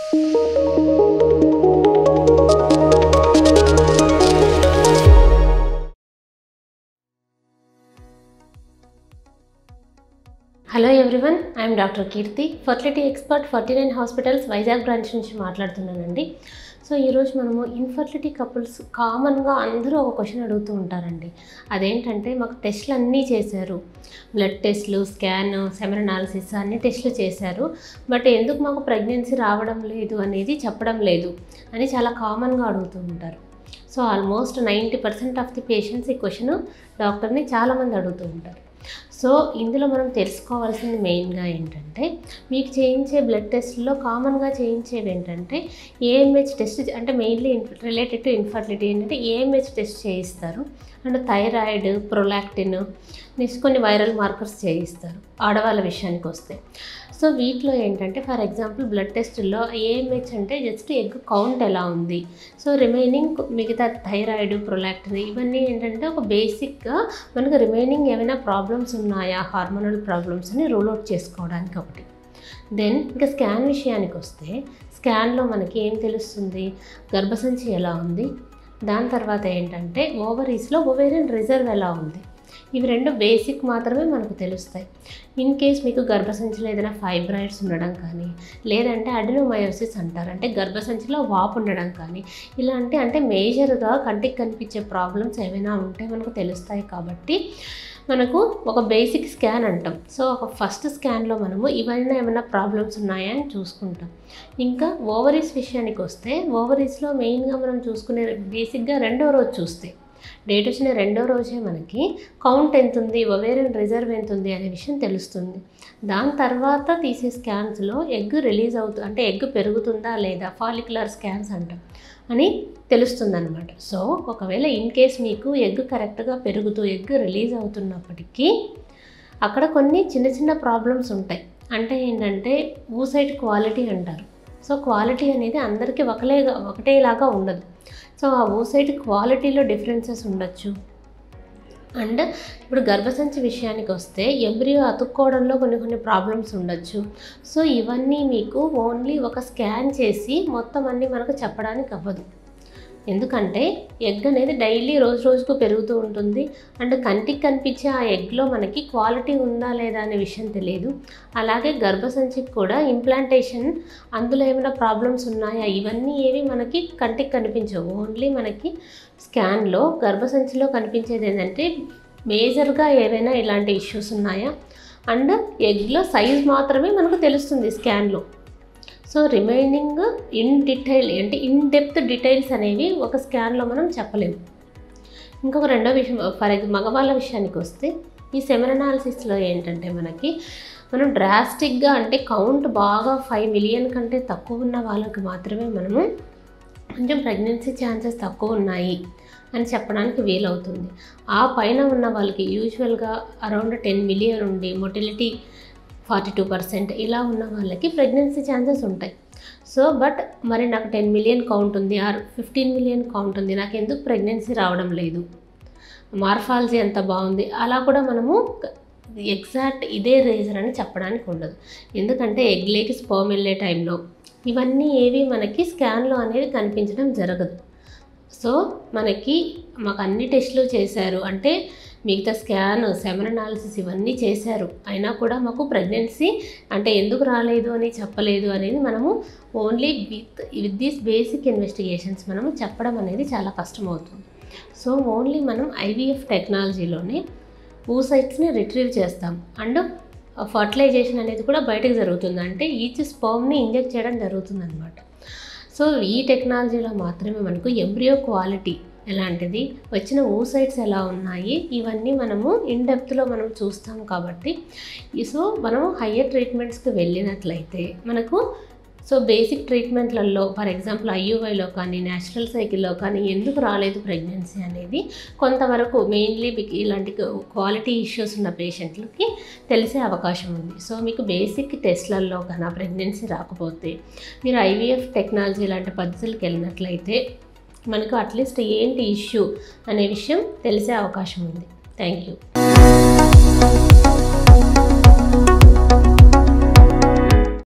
Hello everyone, I am doctor Keerthi, fertility expert 49 hospitals Vizag branch నుంచి మాట్లాడుతున్నానండి. So ఈరోజు మనము ఇన్ఫర్టిలిటీ కపుల్స్ కామన్గా అందరూ ఒక క్వశ్చన్ అడుగుతూ ఉంటారండి. అదేంటంటే, మాకు టెస్టులు అన్నీ చేశారు, బ్లడ్ టెస్టులు, స్కాన్, సెమెన్ అనాలిసిస్ అన్ని టెస్టులు చేశారు, బట్ ఎందుకు మాకు ప్రెగ్నెన్సీ రావడం లేదు అనేది చెప్పడం లేదు అని చాలా కామన్గా అడుగుతూ ఉంటారు. So almost 90% of the patients ఈ క్వశ్చన్ డాక్టర్ని చాలామంది అడుగుతూ ఉంటారు. సో ఇందులో మనం తెలుసుకోవాల్సింది మెయిన్గా ఏంటంటే, మీకు చేయించే బ్లడ్ టెస్ట్లో కామన్గా చేయించేవి ఏంటంటే ఏఎంహెచ్ టెస్ట్, అంటే మెయిన్లీ రిలేటెడ్ టు ఇన్ఫర్టిలిటీ ఏంటంటే ఏఎంహెచ్ టెస్ట్ చేయిస్తారు, అండ్ థైరాయిడ్, ప్రొలాక్టిన్, నెక్స్ట్ కొన్ని వైరల్ మార్కర్స్ చేయిస్తారు ఆడవాళ్ళ విషయానికి వస్తే. సో వీటిలో ఏంటంటే, ఫర్ ఎగ్జాంపుల్ బ్లడ్ టెస్టుల్లో ఏఎంహెచ్ అంటే జస్ట్ ఎగ్ కౌంట్ ఎలా ఉంది, సో రిమైనింగ్ మిగతా థైరాయిడ్, ప్రొలాక్టిన్ ఇవన్నీ ఏంటంటే ఒక బేసిక్గా మనకు రిమైనింగ్ ఏమైనా ప్రాబ్లమ్స్ ఉన్నాయా, హార్మోనల్ ప్రాబ్లమ్స్ అని రూల్ అవుట్ చేసుకోవడానికి ఒకటి. దెన్ ఇంకా స్కాన్ విషయానికి వస్తే, స్కాన్లో మనకి ఏం తెలుస్తుంది, గర్భసంచి ఎలా ఉంది, దాని తర్వాత ఏంటంటే ఓవరీస్లో ఓవేరియన్ రిజర్వ్ ఎలా ఉంది, ఇవి రెండు బేసిక్ మాత్రమే మనకు తెలుస్తాయి. ఇన్ కేస్ మీకు గర్భసంచిలో ఏదైనా ఫైబ్రాయిడ్స్ ఉండడం కానీ, లేదంటే అడినోమయోసిస్ అంటారు, అంటే గర్భసంచిలో వాపు ఉండడం కానీ, ఇలాంటి అంటే మేజర్గా కంటికి కనిపించే ప్రాబ్లమ్స్ ఏమైనా ఉంటే మనకు తెలుస్తాయి. కాబట్టి మనకు ఒక బేసిక్ స్కాన్ అంటాం. సో ఒక ఫస్ట్ స్కాన్లో మనము ఇవన్నీ ఏమైనా ప్రాబ్లమ్స్ ఉన్నాయా అని చూసుకుంటాం. ఇంకా ఓవరీస్ విషయానికి వస్తే, ఓవరీస్లో మెయిన్గా మనం చూసుకునే బేసిక్గా రెండో రోజు చూస్తే, డేట్ వచ్చిన రెండో రోజే మనకి కౌంట్ ఎంత ఉంది, ఓవేరియన్ రిజర్వ్ ఎంత ఉంది అనే విషయం తెలుస్తుంది. దాని తర్వాత తీసే స్కాన్స్లో ఎగ్ రిలీజ్ అవుతుంది, అంటే ఎగ్ పెరుగుతుందా లేదా, ఫాలిక్యులర్ స్కాన్స్ అంటాం అని తెలుస్తుంది అనమాట. సో ఒకవేళ ఇన్ కేస్ మీకు ఎగ్ కరెక్ట్గా పెరుగుతూ ఎగ్ రిలీజ్ అవుతున్నప్పటికీ అక్కడ కొన్ని చిన్న చిన్న ప్రాబ్లమ్స్ ఉంటాయి. అంటే ఏంటంటే ఊసైట్ క్వాలిటీ అంటారు. సో క్వాలిటీ అనేది అందరికీ ఒకటేలాగా ఉండదు. సో ఆ ఊసైట్ క్వాలిటీలో డిఫరెన్సెస్ ఉండొచ్చు. అండ్ ఇప్పుడు గర్భసంచి విషయానికి వస్తే ఎంబ్రియో అతుక్కోవడంలో కొన్ని ప్రాబ్లమ్స్ ఉండొచ్చు. సో ఇవన్నీ మీకు ఓన్లీ ఒక స్కాన్ చేసి మొత్తం అన్నీ మనకు చెప్పడానికి అవ్వదు. ఎందుకంటే ఎగ్ అనేది డైలీ రోజుకు పెరుగుతూ ఉంటుంది, అండ్ కంటికి కనిపించే ఆ ఎగ్లో మనకి క్వాలిటీ ఉందా లేదా అనే విషయం తెలియదు. అలాగే గర్భసంచికి కూడా ఇంప్లాంటేషన్, అందులో ఏమైనా ప్రాబ్లమ్స్ ఉన్నాయా, ఇవన్నీ ఏవి మనకి కంటికి కనిపించవు. ఓన్లీ మనకి స్కాన్లో గర్భసంచిలో కనిపించేది ఏంటంటే మేజర్గా ఏవైనా ఇలాంటి ఇష్యూస్ ఉన్నాయా, అండ్ ఎగ్లో సైజ్ మాత్రమే మనకు తెలుస్తుంది స్కాన్లో. సో రిమైనింగ్ ఇన్ డీటెయిల్ అంటే ఇన్ డెప్త్ డీటెయిల్స్ అనేవి ఒక స్కాన్లో మనం చెప్పలేము. ఇంకొక రెండో విషయం, మగవాళ్ళ విషయానికి వస్తే, ఈ సెమెన్ అనాలిసిస్లో ఏంటంటే మనం డ్రాస్టిక్గా అంటే కౌంట్ బాగా 5 మిలియన్ కంటే తక్కువ ఉన్న వాళ్ళకి మాత్రమే మనము కొంచెం ప్రెగ్నెన్సీ ఛాన్సెస్ తక్కువ ఉన్నాయి అని చెప్పడానికి వీలవుతుంది. ఆ పైన ఉన్న వాళ్ళకి యూజువల్గా అరౌండ్ 10 మిలియన్ ఉండి మొటిలిటీ 42% ఇలా ఉన్న వాళ్ళకి ప్రెగ్నెన్సీ ఛాన్సెస్ ఉంటాయి. సో బట్ మరి నాకు 10 మిలియన్ కౌంట్ ఉంది ఆర్ 15 మిలియన్ కౌంట్ ఉంది, నాకు ఎందుకు ప్రెగ్నెన్సీ రావడం లేదు, మార్ఫాలజీ ఎంత బాగుంది, అలా కూడా మనము ఎగ్జాక్ట్ ఇదే రీజన్ అని చెప్పడానికి ఉండదు. ఎందుకంటే ఎగ్లేకి స్పర్మ్ వెళ్ళే టైంలో ఇవన్నీ ఏవి మనకి స్కాన్లో అనేది కనిపించడం జరగదు. సో మాకు అన్ని టెస్టులు చేశారు, అంటే మిగతా స్కాన్, సెమెన్ అనాలిసిస్ ఇవన్నీ చేశారు, అయినా కూడా మాకు ప్రెగ్నెన్సీ అంటే ఎందుకు రాలేదు అని చెప్పలేదు అనేది మనము only with these basic investigations మనము చెప్పడం అనేది చాలా కష్టమవుతుంది. సో ఓన్లీ మనం ఐవీఎఫ్ టెక్నాలజీలోనే oocytesని రిట్రీవ్ చేస్తాం, అండ్ ఫర్టిలైజేషన్ అనేది కూడా బయటకు జరుగుతుంది, అంటే ఈచ్ స్పర్మ్ని ఇంజెక్ట్ చేయడం జరుగుతుంది అనమాట. సో ఈ టెక్నాలజీలో మాత్రమే మనకు ఎంబ్రియో క్వాలిటీ ఎలాంటిది, వచ్చిన oocytes ఎలా ఉన్నాయి, ఇవన్నీ మనము ఇన్ డెప్త్లో మనం చూస్తాం. కాబట్టి సో మనము హయ్యర్ ట్రీట్మెంట్స్కి వెళ్ళినట్లయితే మనకు సో బేసిక్ ట్రీట్మెంట్లలో ఫర్ ఎగ్జాంపుల్ ఐయుఐలో కానీ న్యాచురల్ సైకిల్లో కానీ ఎందుకు రాలేదు ప్రెగ్నెన్సీ అనేది కొంతవరకు మెయిన్లీ ఇలాంటి క్వాలిటీ ఇష్యూస్ ఉన్న పేషెంట్లకి తెలిసే అవకాశం ఉంది. సో మీకు బేసిక్ టెస్ట్లలో కన్నా ప్రెగ్నెన్సీ రాకపోతే మీరు ఐవీఎఫ్ టెక్నాలజీ లాంటి పద్ధతులకు వెళ్ళినట్లయితే మనకు అట్లీస్ట్ ఏంటి ఇష్యూ అనే విషయం తెలిసే అవకాశం ఉంది. Thank you.